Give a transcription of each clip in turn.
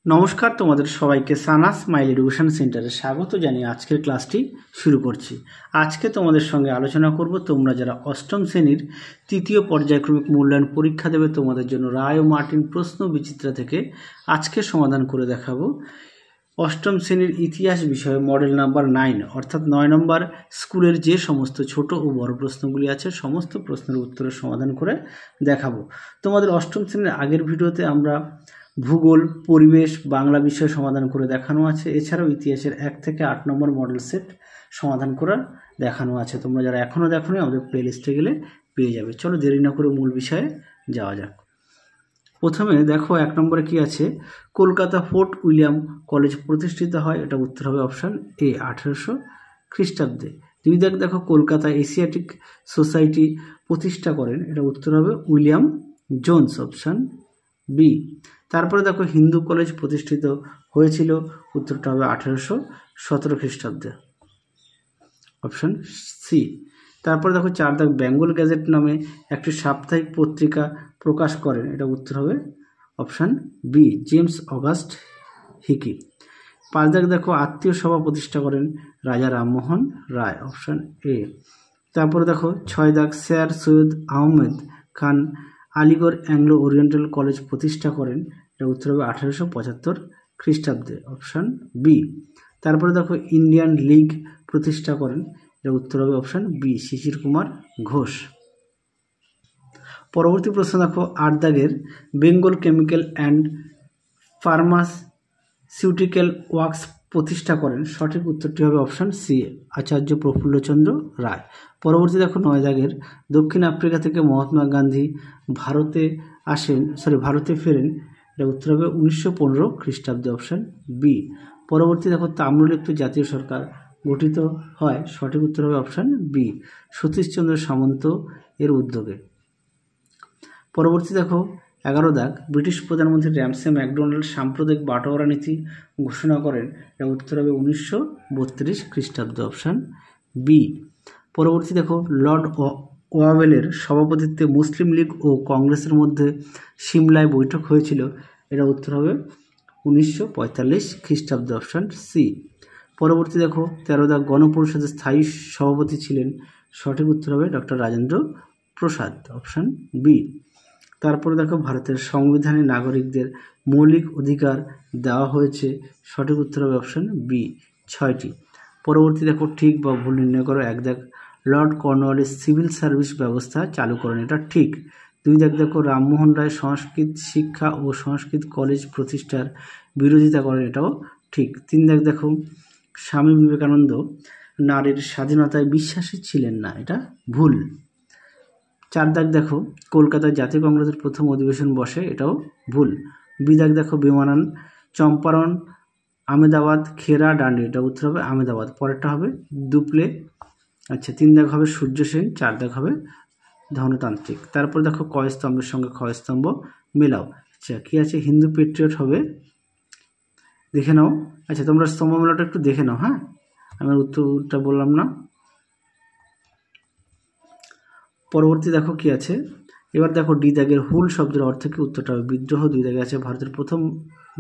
নমস্কার, তোমাদের সবাইকে সানাস স্মাইল এডুকেশন সেন্টারে স্বাগত জানিয়ে আজকের ক্লাসটি শুরু করছি। আজকে তোমাদের সঙ্গে আলোচনা করব তোমরা যারা অষ্টম শ্রেণীর তৃতীয় পর্যায়ক্রমিক মূল্যায়ন পরীক্ষা দেবে তোমাদের জন্য রায় ও মার্টিন প্রশ্ন বিচিত্রা থেকে আজকে সমাধান করে দেখাবো অষ্টম শ্রেণীর ইতিহাস বিষয়ে মডেল নাম্বার 9 অর্থাৎ 9 নম্বর স্কুলের যে সমস্ত ছোট ও বড় প্রশ্নগুলি আছে সমস্ত প্রশ্নের উত্তরের সমাধান করে দেখাবো। তোমাদের অষ্টম শ্রেণীর আগের ভিডিওতে আমরা ভূগোল, পরিবেশ, বাংলা বিষয় সমাধান করে দেখানো আছে। এছাড়াও ইতিহাসের 1 থেকে 8 নম্বর মডেল সেট সমাধান করা দেখানো আছে। তোমরা যারা এখনও দেখোনি আমাদের প্লেলিস্টে গেলে পেয়ে যাবে। চলো দেরি না করে মূল বিষয়ে যাওয়া যাক। প্রথমে দেখো 1 নম্বরে কি আছে, কলকাতা ফোর্ট উইলিয়াম কলেজ প্রতিষ্ঠিত হয়, এটা উত্তর হবে অপশান এ 1800 খ্রিস্টাব্দে। দুই দেখো কলকাতা এশিয়াটিক সোসাইটি প্রতিষ্ঠা করেন, এটা উত্তর হবে উইলিয়াম জোন্স, অপশান বি। তারপরে দেখো হিন্দু কলেজ প্রতিষ্ঠিত হয়েছিল, উত্তরটা হবে 1817 খ্রিস্টাব্দে, অপশান সি। তারপরে দেখো 4 দাগ বেঙ্গল গ্যাজেট নামে একটি সাপ্তাহিক পত্রিকা প্রকাশ করেন, এটা উত্তর হবে option B, James August Hicky. 5 দাগ দেখো আত্মীয় সভা প্রতিষ্ঠা করেন রাজা রামমোহন রায়, অপশান এ। তারপরে দেখো 6 দাগ sir Syed Ahmed Khan Aligarh Anglo oriental college প্রতিষ্ঠা করেন, এটা উত্তর হবে 1875 খ্রিস্টাব্দে, অপশান বি। তারপরে দেখো ইন্ডিয়ান লীগ প্রতিষ্ঠা করেন, এটা উত্তর হবে অপশান বি, শিশির কুমার ঘোষ। পরবর্তী প্রশ্ন দেখো 8 দাগের Bengal chemical and pharmaceutical works প্রতিষ্ঠা করেন, সঠিক উত্তরটি হবে অপশান সি, আচার্য প্রফুল্লচন্দ্র রায়। পরবর্তী দেখো 9 দাগের দক্ষিণ আফ্রিকা থেকে মহাত্মা গান্ধী ভারতে ফেরেন, এটা উত্তর হবে 1915 খ্রিস্টাব্দে, অপশান বি। পরবর্তী দেখো তাম্রলিপ্ত জাতীয় সরকার গঠিত হয়, সঠিক উত্তর হবে অপশান বি, সতীশচন্দ্র সামন্ত এর উদ্যোগে। পরবর্তী দেখো 11 দাগ ব্রিটিশ প্রধানমন্ত্রী র্যামসে ম্যাকডোনাল্ড সাম্প্রদায়িক বাটোয়ারা নীতি ঘোষণা করেন, এটা উত্তর হবে 1932 খ্রিস্টাব্দে, অপশান বি। পরবর্তী দেখো লর্ড ওয়াওয়েলের সভাপতিত্বে মুসলিম লীগ ও কংগ্রেসের মধ্যে সিমলায় বৈঠক হয়েছিল, এটা উত্তর হবে 1945 খ্রিস্টাব্দে, অপশান সি। পরবর্তী দেখো 13 দাগ গণপরিষদের স্থায়ী সভাপতি ছিলেন, সঠিক উত্তর হবে doctor Rajendra Prasad, option B. তারপরে দেখো ভারতের সংবিধানে নাগরিকদের মৌলিক অধিকার দেওয়া হয়েছে, সঠিক উত্তর হবে অপশান বি, 6টি। পরবর্তী দেখো ঠিক বা ভুল নির্ণয় করো। 1 দাগ লর্ড কর্নওয়ালিস সিভিল সার্ভিস ব্যবস্থা চালু করেন, এটা ঠিক। 2 দাগ দেখো রামমোহন রায় সংস্কৃত শিক্ষা ও সংস্কৃত কলেজ প্রতিষ্ঠার বিরোধিতা করেন, এটাও ঠিক। 3 দাগ দেখো স্বামী বিবেকানন্দ নারীর স্বাধীনতায় বিশ্বাসী ছিলেন না, এটা ভুল। 4 দাগ দেখো কলকাতায় জাতীয় কংগ্রেসের প্রথম অধিবেশন বসে, এটাও ভুল। 2 দাগ দেখো বিমানান চম্পারণ আহমেদাবাদ খেরা ডান্ডি, এটা উত্তর হবে আহমেদাবাদ, পরেরটা হবে দুপলে। আচ্ছা 3 দাগ হবে সূর্য সেন, 4 দাগ হবে ধনতান্ত্রিক। তারপর দেখো কয় স্তম্ভের সঙ্গে ক্ষয় স্তম্ভ মেলাও। আচ্ছা কি আছে, হিন্দু পেট্রিয়ট হবে, দেখে নাও। আচ্ছা তোমরা স্তম্ভ মেলাটা একটু দেখে নাও, হ্যাঁ, আমি উত্তরটা বললাম না। পরবর্তী দেখো কি আছে, এবার দেখো ডি দাগের হুল শব্দের অর্থ কি, উত্তরটা হবে বিদ্রোহ। 2 দাগে আছে ভারতের প্রথম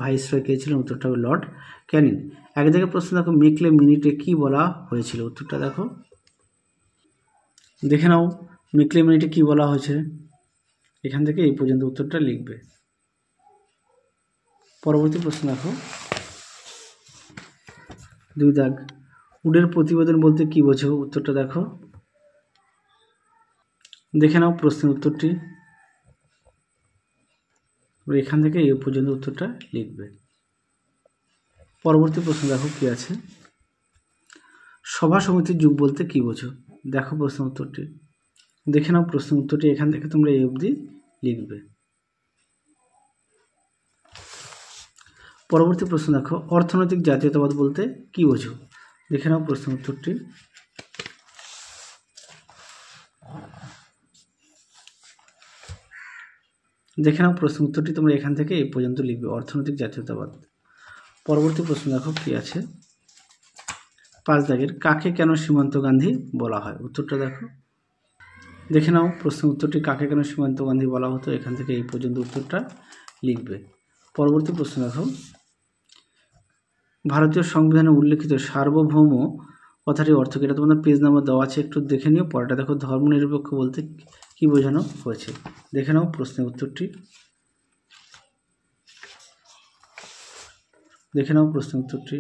ভাইসরয় কে ছিলেন, উত্তরটা হবে লর্ড ক্যানিং। 1 দাগে প্রশ্ন দেখো মেকলে মিনিটে কি বলা হয়েছিল, উত্তরটা দেখো দেখে নাও, মেকলে মিনিটে কি বলা হয়েছে, এখান থেকে এই পর্যন্ত উত্তরটা লিখবে। পরবর্তী প্রশ্ন দেখো 2 দাগ উডের প্রতিবেদন বলতে কি বোঝো, উত্তরটা দেখো দেখে নাও প্রশ্নের উত্তরটি, এখান থেকে এই পর্যন্ত উত্তরটা লিখবে। পরবর্তী প্রশ্ন দেখো কি আছে, সভা সমিতির যুগ বলতে কি বোঝো, দেখো প্রশ্ন উত্তরটি, দেখে নাও প্রশ্ন উত্তরটি, এখান থেকে তোমরা এই অবধি লিখবে। পরবর্তী প্রশ্ন দেখো অর্থনৈতিক জাতীয়তাবাদ বলতে কি বোঝো, দেখে নাও প্রশ্ন উত্তরটি, দেখে নাও প্রশ্ন উত্তরটি, তোমরা এখান থেকে এই পর্যন্ত লিখবে অর্থনৈতিক জাতীয়তাবাদ। পরবর্তী প্রশ্ন দেখো কি আছে, 5 দাগের কাকে কেন সীমান্ত গান্ধী বলা হয়, উত্তরটা দেখো দেখে নাও প্রশ্ন উত্তরটি, কাকে কেন সীমান্ত গান্ধী বলা হতো, এখান থেকে এই পর্যন্ত উত্তরটা লিখবে। পরবর্তী প্রশ্ন দেখো ভারতীয় সংবিধানে উল্লেখিত সার্বভৌম কথাটির অর্থ কি? এটা তোমাদের পেজ নাম্বার দেওয়া আছে, একটু দেখে নিও। পরেরটা দেখো, ধর্মনিরপেক্ষ বলতে কি বোঝানো হয়েছে। দেখে নাও প্রশ্নের উত্তরটি। দেখে নাও প্রশ্নের উত্তরটি।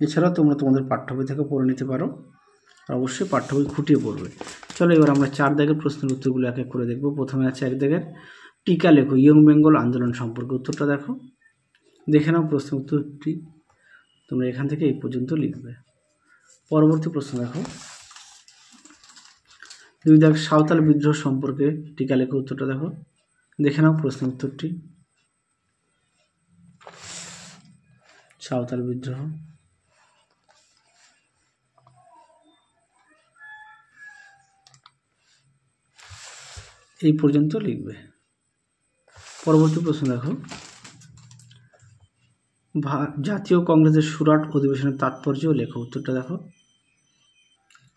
এছাড়াও তোমরা তোমাদের পাঠ্য বই থেকে পড়ে নিতে পারো, আর অবশ্যই পাঠ্য বই খুঁটিয়ে পড়বে। চলো এবার আমরা 4 দাগের প্রশ্নের উত্তরগুলো এক এক করে দেখব। প্রথমে আছে 1 দাগের, টিকা লেখো ইয়ং বেঙ্গল আন্দোলন সম্পর্কে। উত্তরটা দেখো, দেখে নাও প্রশ্নের উত্তরটি। তোমরা এখান থেকে এই পর্যন্ত লিখবে। পরবর্তী প্রশ্ন দেখো, 2 দাগ, সাঁওতাল বিদ্রোহ সম্পর্কে টিকা লেখো। উত্তরটা দেখো, দেখে নাও প্রশ্নের উত্তরটি। সাঁওতাল বিদ্রোহ, এই পর্যন্ত লিখবে। পরবর্তী প্রশ্ন দেখো, জাতীয় কংগ্রেসের সুরাট অধিবেশনের তাৎপর্য লেখো। উত্তরটা দেখো,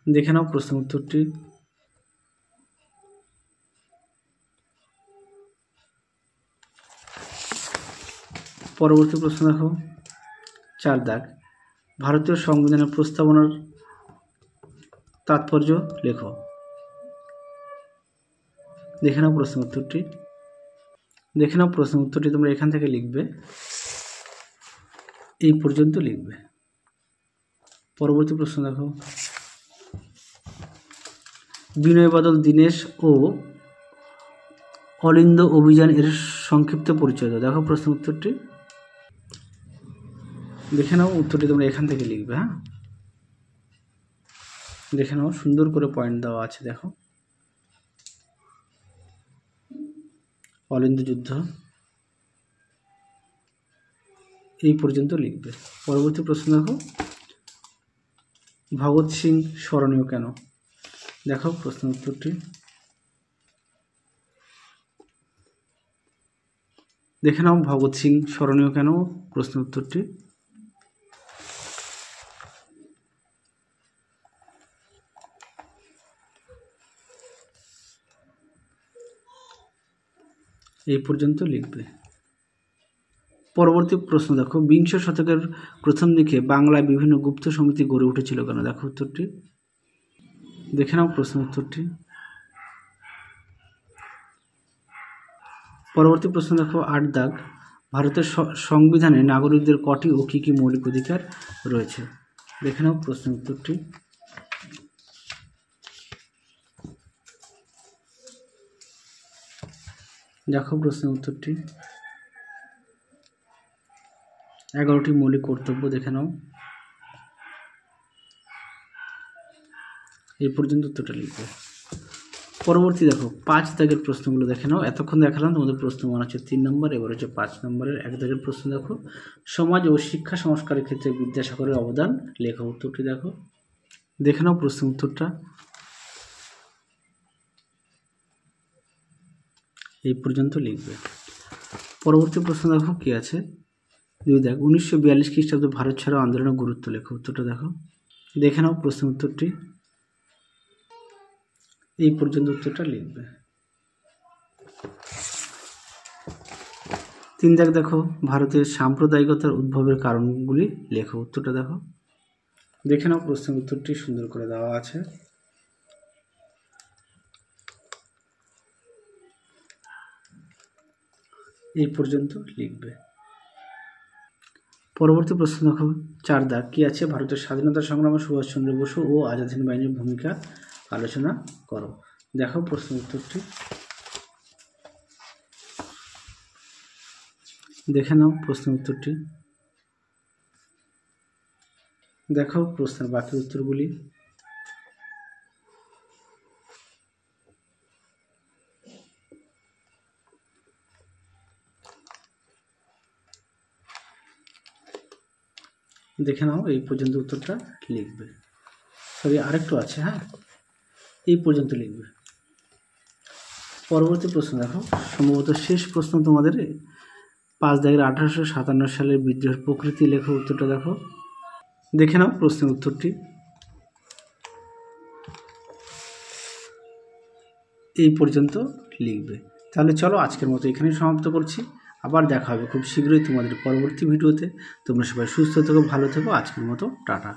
দেখে নাও প্রশ্নের উত্তরটি। পরবর্তী প্রশ্ন দেখো, 4 দাগ, ভারতীয় সংবিধানের প্রস্তাবনার তাৎপর্য লেখো। দেখে নাও প্রশ্নের উত্তরটি। দেখে নাও প্রশ্নের উত্তরটি, তোমরা এখান থেকে লিখবে, এই পর্যন্ত লিখবে। পরবর্তী প্রশ্ন দেখো, বিনয় বাদল দীনেশ ও অলিন্দ অভিযান এর সংক্ষিপ্ত পরিচয় দাও। দেখো প্রশ্নের উত্তরটি, দেখে নাও উত্তরটি, তোমরা এখান থেকে লিখবে। হ্যাঁ, দেখে নাও, সুন্দর করে পয়েন্ট দেওয়া আছে। দেখো, অলিন্দ যুদ্ধ, এই পর্যন্ত লিখবে। পরবর্তী প্রশ্ন দেখো, ভগৎ সিং স্মরণীয় কেন? দেখো প্রশ্নের উত্তরটি। দেখে নাও ভগৎ সিং স্মরণীয় কেন, প্রশ্নের উত্তরটি। এই পর্যন্ত লিখবে। পরবর্তী প্রশ্ন দেখো, বিংশ শতকের প্রথম দিকে বাংলায় বিভিন্ন গুপ্ত সমিতি গড়ে উঠেছিল কেন? দেখো উত্তরটি। দেখে নাও প্রশ্নের উত্তরটি। পরবর্তী প্রশ্ন দেখো, 8 দাগ, ভারতের সংবিধানে নাগরিকদের কটি ও কী কী মৌলিক অধিকার রয়েছে? দেখে নাও প্রশ্নের উত্তরটি। দেখো প্রশ্নের উত্তরটি, 11টি মৌলিক কর্তব্য। দেখে নাও, এই পর্যন্ত উত্তরটা লিখবে। পরবর্তী দেখো, 5 দাগের প্রশ্নগুলো দেখে নাও। এতক্ষণ দেখালাম তোমাদের প্রশ্ন মনে হচ্ছে 3 নম্বর, এবার হচ্ছে 5 নম্বরের 1 দাগের প্রশ্ন দেখো, সমাজ ও শিক্ষা সংস্কারের ক্ষেত্রে বিদ্যাসাগরের অবদান লেখো। উত্তরটি দেখো, দেখে নাও প্রশ্নের উত্তরটা। এই পর্যন্ত লিখবে। পরবর্তী প্রশ্ন দেখো কি আছে, 2 দাগ, 1942 খ্রিস্টাব্দে ভারত ছাড়ো আন্দোলনের গুরুত্ব লেখো। উত্তরটা দেখো, দেখে নাও প্রশ্নের উত্তরটি। এই পর্যন্ত উত্তরটা লিখবে। 3 দাগ দেখো, ভারতের সাম্প্রদায়িকতার উদ্ভবের কারণগুলি লেখো। উত্তরটা দেখো, দেখে নাও প্রশ্নের উত্তরটি, সুন্দর করে দেওয়া আছে। এই পর্যন্ত লিখবে। পরবর্তী প্রশ্ন দেখো, 4 দাগ, কি আছে, ভারতের স্বাধীনতা সংগ্রামে সুভাষচন্দ্র বসু ও আজাদ হিন্দ বাহিনীর ভূমিকা আলোচনা করো। দেখো প্রশ্নের উত্তরটি। দেখে নাও প্রশ্নের উত্তরটি। দেখো প্রশ্নের বাকি উত্তরগুলি। দেখে নাও, এই পর্যন্ত উত্তরটা লিখবে। সরি, আরেকটু আছে। হ্যাঁ, এই পর্যন্ত লিখবে। পরবর্তী প্রশ্ন দেখো, সম্ভবত শেষ প্রশ্ন তোমাদের, 5 দাগের, 1857 সালের বিদ্রোহের প্রকৃতি লেখো। উত্তরটা দেখো, দেখে নাও প্রশ্নের উত্তরটি। এই পর্যন্ত লিখবে। তাহলে চলো আজকের মতো এখানেই সমাপ্ত করছি। আবার দেখা হবে খুব শীঘ্রই তোমাদের পরবর্তী ভিডিওতে। তোমরা সবাই সুস্থ থেকো, ভালো থেকো। আজকের মতো টাটা।